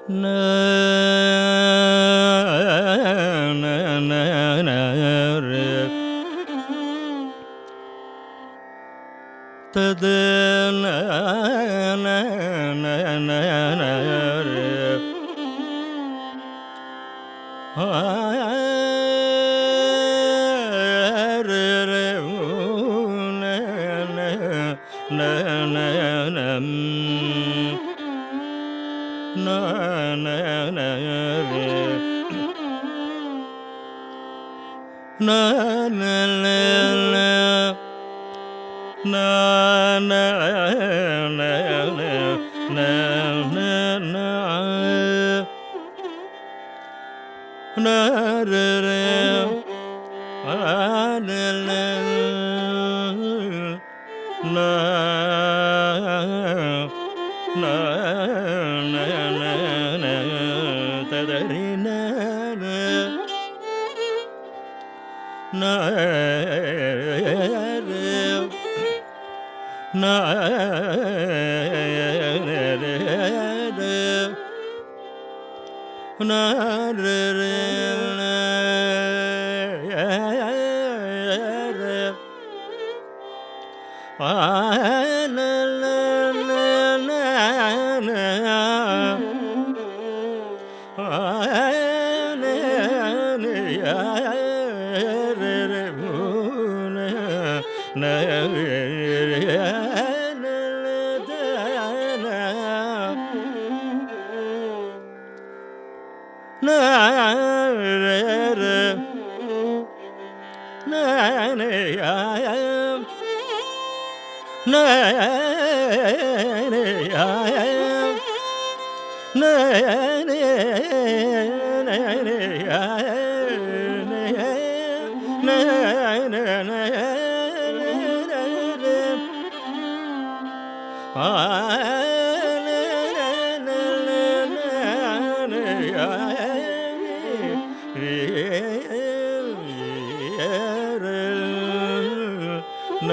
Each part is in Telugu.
ನ ನ ನ ನ ರೆ ತದ ನ ನ ನ ನ ನ ರೆ ಆ ರೆ ರೆ ನ ನ ನ ನ ನ ನ ನ ನ ರೆ ನ ನ ನ ನ ನ ನ ನ ನ ನ ನ ನ ರೆ ರೆ ಆ ನ ನ ನ ನ ನ ನ ನ ತದರಿ ನ ನ ನ ರೆ ನ ರೆ ರೆ ನ ರೆ ರೆ ನ ರೆ ಆ ನ ನ ನ ನ ನ ಆ ನ ನ ರೆ ರೆ ನ ನ ರೆ ನ ದ ನ ನ ರೆ ರೆ ನ ನ ಯಾ ನ ನ ಯಾ ನ ನ ನ ಯಾ ನ ನ ನ ನ ಆ ನ ನ ನ ನ ಯಾ ರೆ ರೆ ನ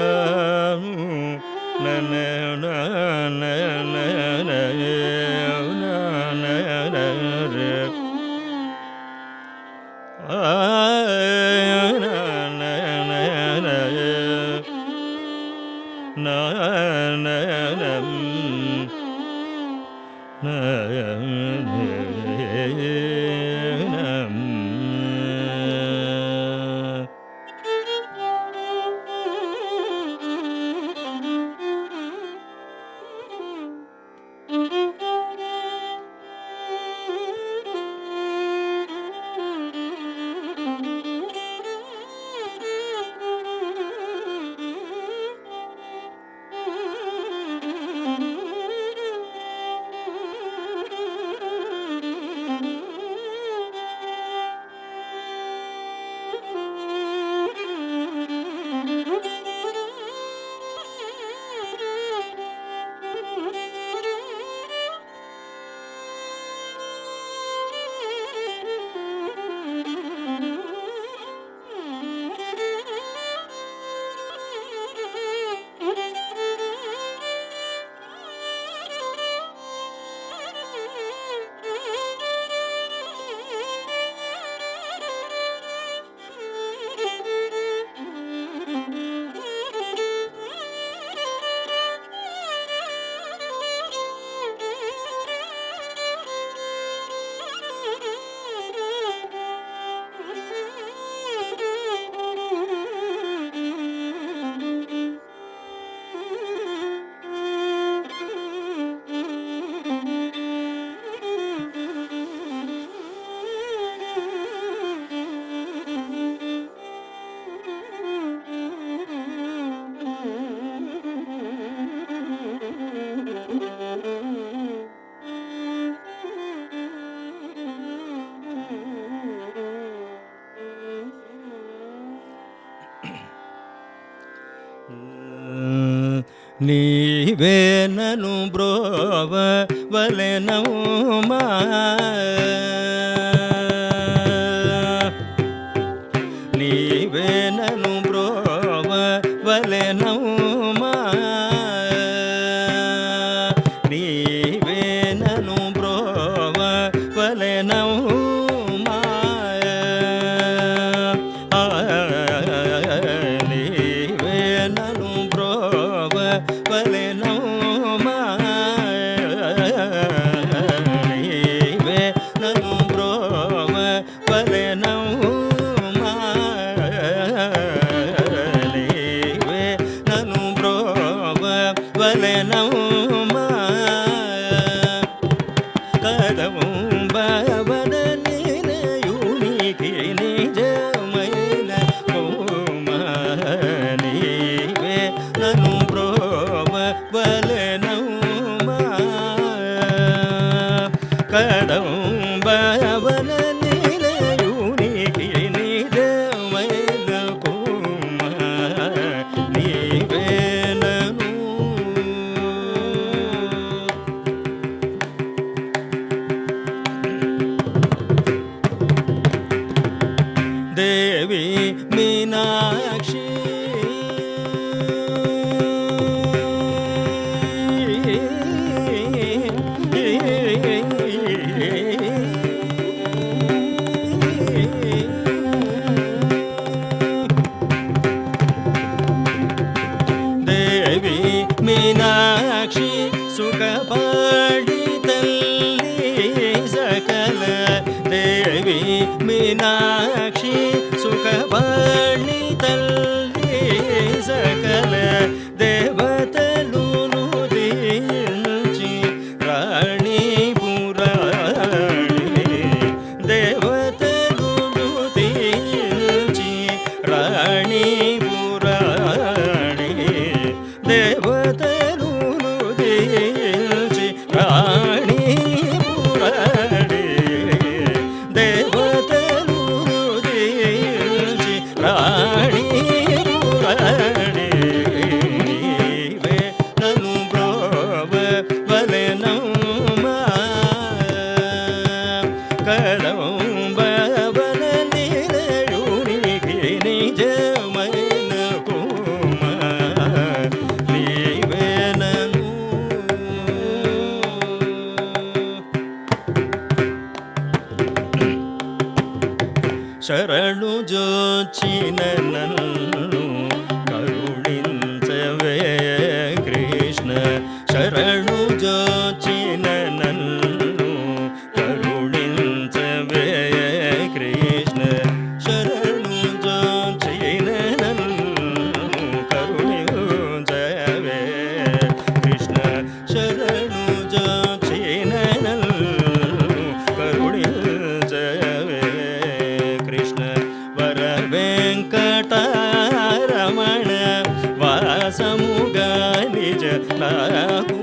ನ ನ ನ ನ ನ ನ ನ ನ ರೆ ಆ ನ ನ ನ ನ ನ ನ ನ ನ ನೀವೇ ನನು ಬ್ರೋವ ವಲೆನೌಮ ನೀವೇ ನನು ಬ್ರೋವ ವಲೆನೌಮ ನೀವೇ ನನು ಬ್ರೋವ మీనాక్షి సుఖవాణి తల్లి సకల దేవతలును దీల్చి రాణి పురాణి దేవతలును దీల్చి రాణి పురాణి దేవతలును దీల్చి రాణి పురాణి దేవతలును దీల్చి రాణి పురాణి నను బ్రోవ వలెనమ్మా కదంబ వన నిలయునికి నిజమైన కుమా నీవే నను శరణు జోచిన నన్ను కరుణించవే కృష్ణ శరణు జోచిన నన్ను కరుణించవే కృష్ణ శరణు జోచిన నన్ను కరుణించవే కృష్ణ శరణు జోచిన నన్ను కరుణించవే కృష్ణ వర వెంకటరమణ వాసముగా నిజ నాకు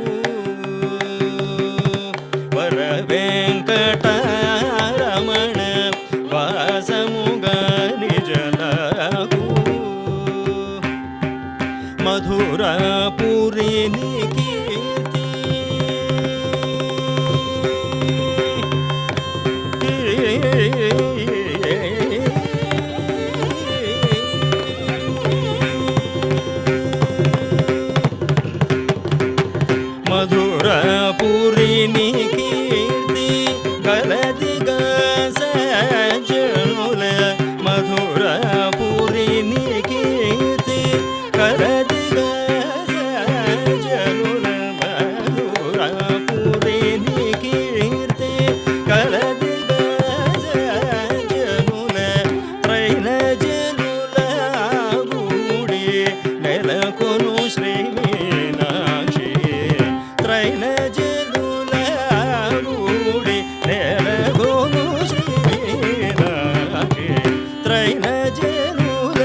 వర వెంకటరమణ వాసముగా నిజ నాకు మధురాపురిని కీర్తి మధురాపురిని కీర్తి గలదిగా సజ్జనుల మధురాపురిని కీర్తి గలదిగా సజ్జనుల మధురాపురిని కీర్తి గలదిగా సజ్జనుల త్రైన జనుల గూడి నెలకొను శ్రీ మీనాక్షి త్రైన జనుల గూడి నెలకొను శ్రీ మీనాక్షి త్రైన జనుల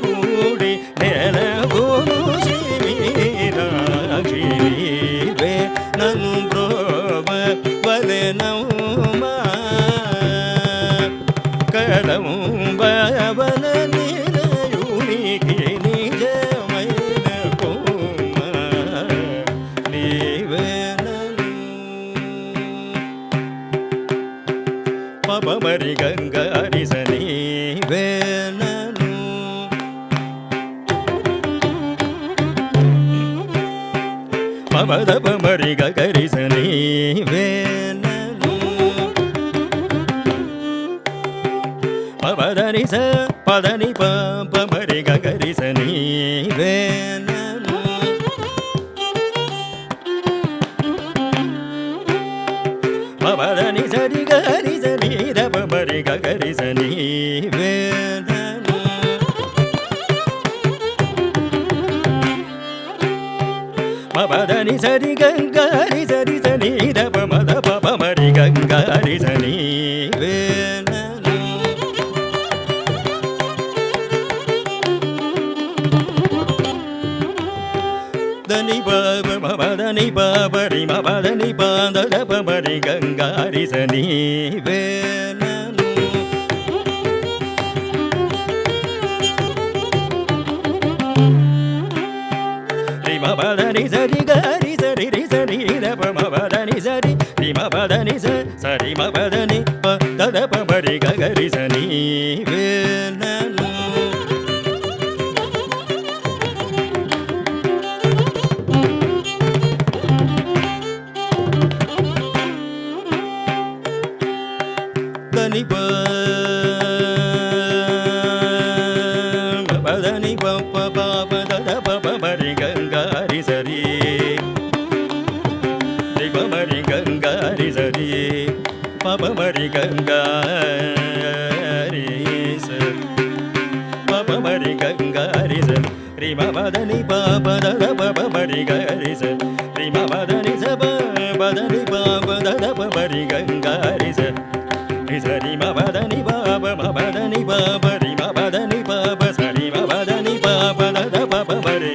గూడి నెలకొను శ్రీ మీనాక్షి నీవే నన్ను బ్రోవ వలెనమ్మా కదంబ వన నిలయునికి నిజమైన కుమా నీవే నన్ను పపమరి గంగారిస నీవే నన్ను పమదపమరి గగరిస నీవే నన్ను పదని స పదని పమరి గగరిస నీవే నన్ను పదని సరి గరిస నీద పమరి గగరిస నీవే నన్ను పదని సరి గంగారి సరి సని దప మద పమరి గంగారి సని వేనను దని బాబ మదని బాబరి మదని బాద పమరి గంగారి సని వేనను మదని సరి గరి సరి రి సరి దప మదని సరి రి మదని సరి మదని పద పమరి గరి సని వేనను దని పదని పప పద పమరి గంగారి సరి రి పమరి గంగారి సరి పమరి Ganga bari gari sa ri ma pa da ni pa da da pa pa bari gari sa ri ma pa da ni sa pa da ni pa da da pa bari gari sa ri sa ri ma pa da ni pa ma pa da ni pa ri ma pa da ni pa sa ri ma pa da ni pa da da pa pa bari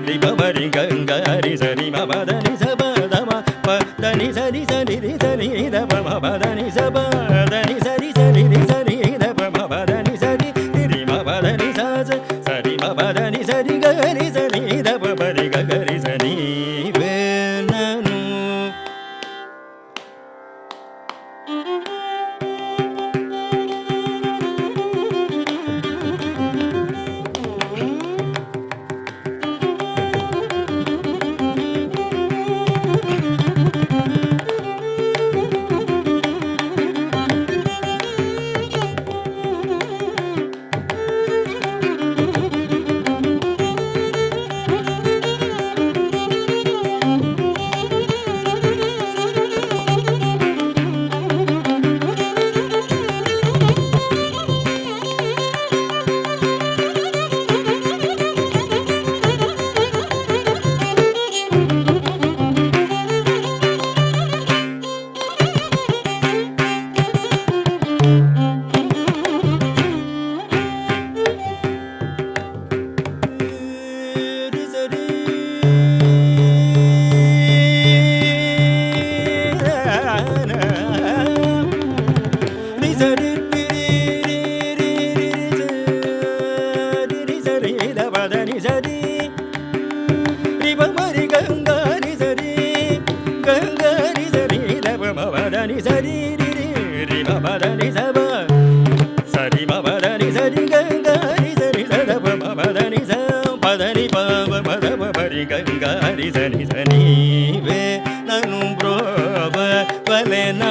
ri pa bari gari sa ri ma pa da ni sa pa da ma pa da ni sa ri da pa ma pa da ni sa pa da ni sa ri da pa ma pa da ni sa ri ma pa da ni sa ri ma pa da ni sa ri ga ri sa ri da pa pa ri ga ri sa ni ve na nu gari sa ni ve na nu bro ba le na